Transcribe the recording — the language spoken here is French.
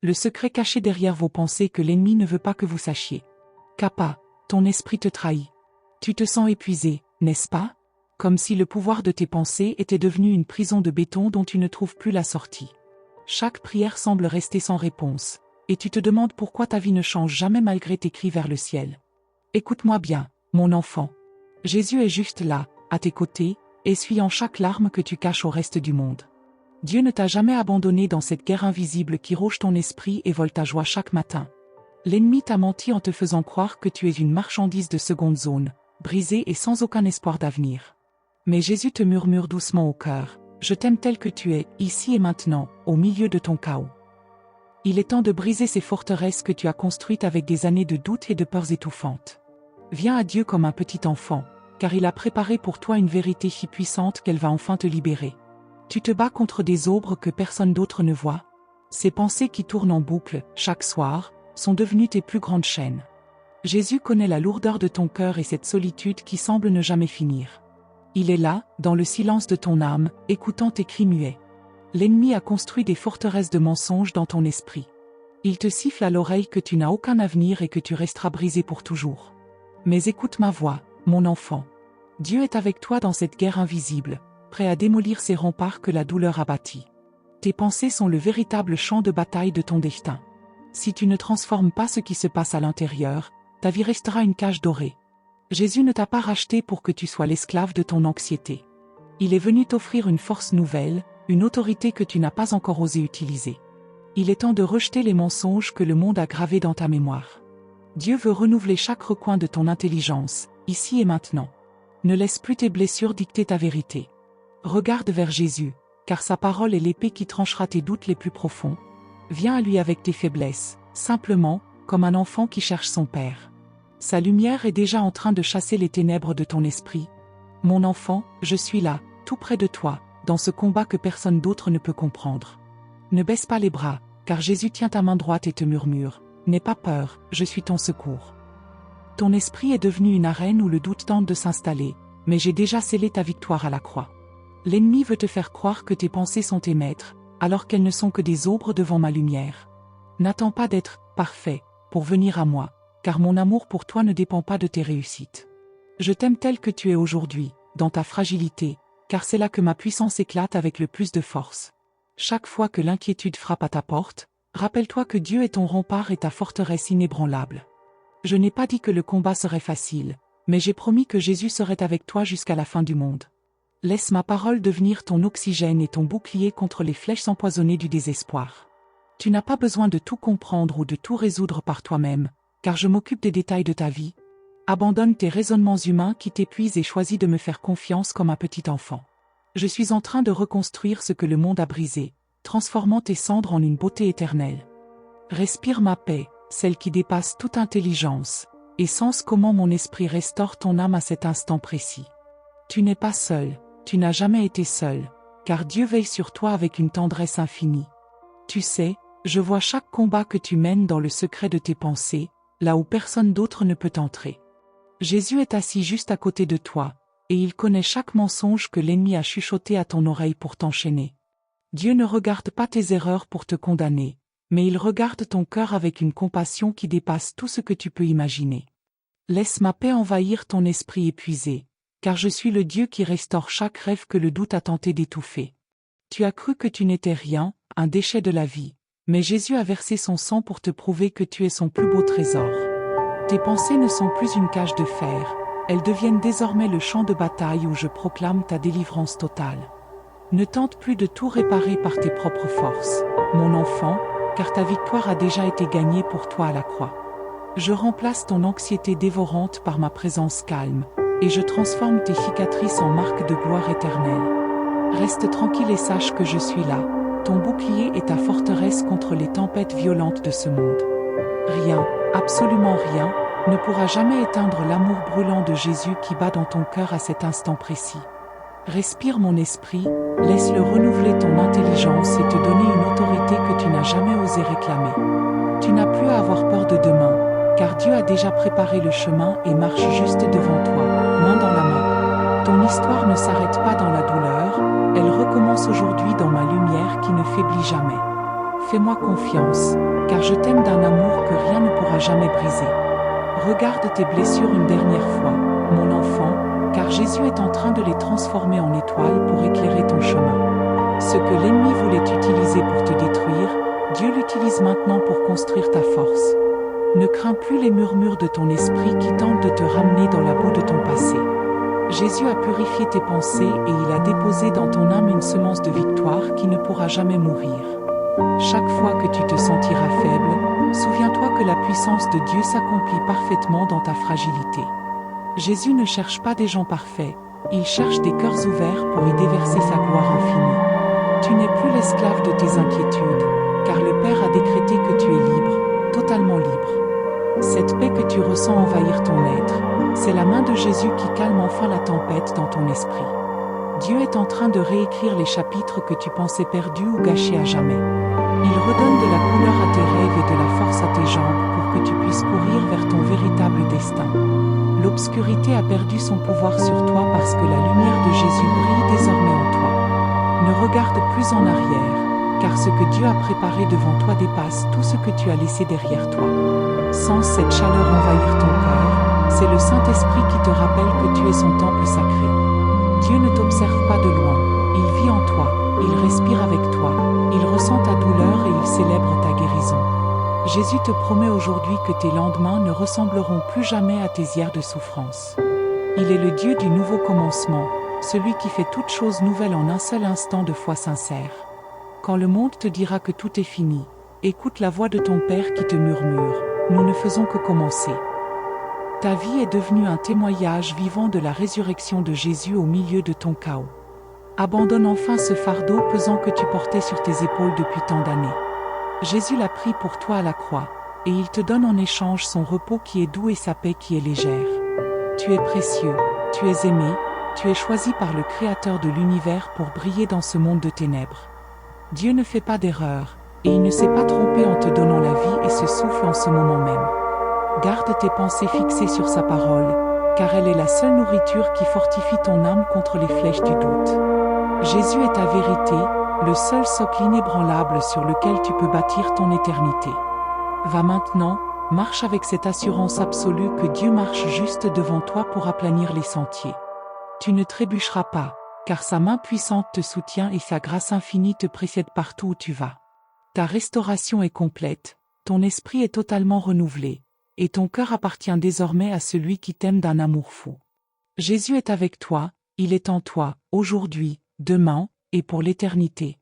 Le secret caché derrière vos pensées que l'ennemi ne veut pas que vous sachiez. Kappa, ton esprit te trahit. Tu te sens épuisé, n'est-ce pas? Comme si le pouvoir de tes pensées était devenu une prison de béton dont tu ne trouves plus la sortie. Chaque prière semble rester sans réponse, et tu te demandes pourquoi ta vie ne change jamais malgré tes cris vers le ciel. Écoute-moi bien, mon enfant. Jésus est juste là, à tes côtés, essuyant chaque larme que tu caches au reste du monde. Dieu ne t'a jamais abandonné dans cette guerre invisible qui ronge ton esprit et vole ta joie chaque matin. L'ennemi t'a menti en te faisant croire que tu es une marchandise de seconde zone, brisée et sans aucun espoir d'avenir. Mais Jésus te murmure doucement au cœur, « Je t'aime tel que tu es, ici et maintenant, au milieu de ton chaos. » Il est temps de briser ces forteresses que tu as construites avec des années de doutes et de peurs étouffantes. Viens à Dieu comme un petit enfant, car il a préparé pour toi une vérité si puissante qu'elle va enfin te libérer. Tu te bats contre des ombres que personne d'autre ne voit. Ces pensées qui tournent en boucle, chaque soir, sont devenues tes plus grandes chaînes. Jésus connaît la lourdeur de ton cœur et cette solitude qui semble ne jamais finir. Il est là, dans le silence de ton âme, écoutant tes cris muets. L'ennemi a construit des forteresses de mensonges dans ton esprit. Il te siffle à l'oreille que tu n'as aucun avenir et que tu resteras brisé pour toujours. Mais écoute ma voix, mon enfant. Dieu est avec toi dans cette guerre invisible, prêt à démolir ces remparts que la douleur a bâtis. Tes pensées sont le véritable champ de bataille de ton destin. Si tu ne transformes pas ce qui se passe à l'intérieur, ta vie restera une cage dorée. Jésus ne t'a pas racheté pour que tu sois l'esclave de ton anxiété. Il est venu t'offrir une force nouvelle, une autorité que tu n'as pas encore osé utiliser. Il est temps de rejeter les mensonges que le monde a gravés dans ta mémoire. Dieu veut renouveler chaque recoin de ton intelligence, ici et maintenant. Ne laisse plus tes blessures dicter ta vérité. Regarde vers Jésus, car sa parole est l'épée qui tranchera tes doutes les plus profonds. Viens à lui avec tes faiblesses, simplement, comme un enfant qui cherche son père. Sa lumière est déjà en train de chasser les ténèbres de ton esprit. Mon enfant, je suis là, tout près de toi, dans ce combat que personne d'autre ne peut comprendre. Ne baisse pas les bras, car Jésus tient ta main droite et te murmure, « N'aie pas peur, je suis ton secours. » Ton esprit est devenu une arène où le doute tente de s'installer, mais j'ai déjà scellé ta victoire à la croix. L'ennemi veut te faire croire que tes pensées sont tes maîtres, alors qu'elles ne sont que des ombres devant ma lumière. N'attends pas d'être « parfait » pour venir à moi, car mon amour pour toi ne dépend pas de tes réussites. Je t'aime tel que tu es aujourd'hui, dans ta fragilité, car c'est là que ma puissance éclate avec le plus de force. Chaque fois que l'inquiétude frappe à ta porte, rappelle-toi que Dieu est ton rempart et ta forteresse inébranlable. Je n'ai pas dit que le combat serait facile, mais j'ai promis que Jésus serait avec toi jusqu'à la fin du monde. Laisse ma parole devenir ton oxygène et ton bouclier contre les flèches empoisonnées du désespoir. Tu n'as pas besoin de tout comprendre ou de tout résoudre par toi-même, car je m'occupe des détails de ta vie. Abandonne tes raisonnements humains qui t'épuisent et choisis de me faire confiance comme un petit enfant. Je suis en train de reconstruire ce que le monde a brisé, transformant tes cendres en une beauté éternelle. Respire ma paix, celle qui dépasse toute intelligence, et sens comment mon esprit restaure ton âme à cet instant précis. Tu n'es pas seul, tu n'as jamais été seul, car Dieu veille sur toi avec une tendresse infinie. Tu sais, je vois chaque combat que tu mènes dans le secret de tes pensées, là où personne d'autre ne peut entrer. Jésus est assis juste à côté de toi, et il connaît chaque mensonge que l'ennemi a chuchoté à ton oreille pour t'enchaîner. Dieu ne regarde pas tes erreurs pour te condamner, mais il regarde ton cœur avec une compassion qui dépasse tout ce que tu peux imaginer. Laisse ma paix envahir ton esprit épuisé, car je suis le Dieu qui restaure chaque rêve que le doute a tenté d'étouffer. Tu as cru que tu n'étais rien, un déchet de la vie, mais Jésus a versé son sang pour te prouver que tu es son plus beau trésor. Tes pensées ne sont plus une cage de fer, elles deviennent désormais le champ de bataille où je proclame ta délivrance totale. Ne tente plus de tout réparer par tes propres forces, mon enfant, car ta victoire a déjà été gagnée pour toi à la croix. Je remplace ton anxiété dévorante par ma présence calme, et je transforme tes cicatrices en marques de gloire éternelle. Reste tranquille et sache que je suis là, ton bouclier et ta forteresse contre les tempêtes violentes de ce monde. Rien, absolument rien, ne pourra jamais éteindre l'amour brûlant de Jésus qui bat dans ton cœur à cet instant précis. Respire mon esprit, laisse-le renouveler ton intelligence et te donner une autorité que tu n'as jamais osé réclamer. Tu n'as plus à avoir peur de demain, car Dieu a déjà préparé le chemin et marche juste devant toi, main dans la main. Ton histoire ne s'arrête pas dans la douleur, elle recommence aujourd'hui dans ma lumière qui ne faiblit jamais. Fais-moi confiance, car je t'aime d'un amour que rien ne pourra jamais briser. Regarde tes blessures une dernière fois, mon enfant, car Jésus est en train de les transformer en étoiles pour éclairer ton chemin. Ce que l'ennemi voulait utiliser pour te détruire, Dieu l'utilise maintenant pour construire ta force. Ne crains plus les murmures de ton esprit qui tentent de te ramener dans la boue de ton passé. Jésus a purifié tes pensées et il a déposé dans ton âme une semence de victoire qui ne pourra jamais mourir. Chaque fois que tu te sentiras faible, souviens-toi que la puissance de Dieu s'accomplit parfaitement dans ta fragilité. Jésus ne cherche pas des gens parfaits, il cherche des cœurs ouverts pour y déverser sa gloire infinie. Tu n'es plus l'esclave de tes inquiétudes, car le Père a décrété que tu es libre, totalement libre. Cette paix que tu ressens envahir ton être, c'est la main de Jésus qui calme enfin la tempête dans ton esprit. Dieu est en train de réécrire les chapitres que tu pensais perdus ou gâchés à jamais. Il redonne de la couleur à tes rêves et de la force à tes jambes pour que tu puisses courir vers ton véritable destin. L'obscurité a perdu son pouvoir sur toi parce que la lumière de Jésus brille désormais en toi. Ne regarde plus en arrière, car ce que Dieu a préparé devant toi dépasse tout ce que tu as laissé derrière toi. Sens cette chaleur envahir ton cœur, c'est le Saint-Esprit qui te rappelle que tu es son temple sacré. Dieu ne t'observe pas de loin, il vit en toi, il respire avec toi, il ressent ta douleur et il célèbre ta guérison. Jésus te promet aujourd'hui que tes lendemains ne ressembleront plus jamais à tes hier de souffrance. Il est le Dieu du nouveau commencement, celui qui fait toutes choses nouvelles en un seul instant de foi sincère. Quand le monde te dira que tout est fini, écoute la voix de ton Père qui te murmure, nous ne faisons que commencer. Ta vie est devenue un témoignage vivant de la résurrection de Jésus au milieu de ton chaos. Abandonne enfin ce fardeau pesant que tu portais sur tes épaules depuis tant d'années. Jésus l'a pris pour toi à la croix, et il te donne en échange son repos qui est doux et sa paix qui est légère. Tu es précieux, tu es aimé, tu es choisi par le Créateur de l'univers pour briller dans ce monde de ténèbres. Dieu ne fait pas d'erreur, et il ne s'est pas trompé en te donnant la vie et ce souffle en ce moment même. Garde tes pensées fixées sur sa parole, car elle est la seule nourriture qui fortifie ton âme contre les flèches du doute. Jésus est ta vérité, le seul socle inébranlable sur lequel tu peux bâtir ton éternité. Va maintenant, marche avec cette assurance absolue que Dieu marche juste devant toi pour aplanir les sentiers. Tu ne trébucheras pas, car sa main puissante te soutient et sa grâce infinie te précède partout où tu vas. Ta restauration est complète, ton esprit est totalement renouvelé, et ton cœur appartient désormais à celui qui t'aime d'un amour fou. Jésus est avec toi, il est en toi, aujourd'hui, demain, et pour l'éternité.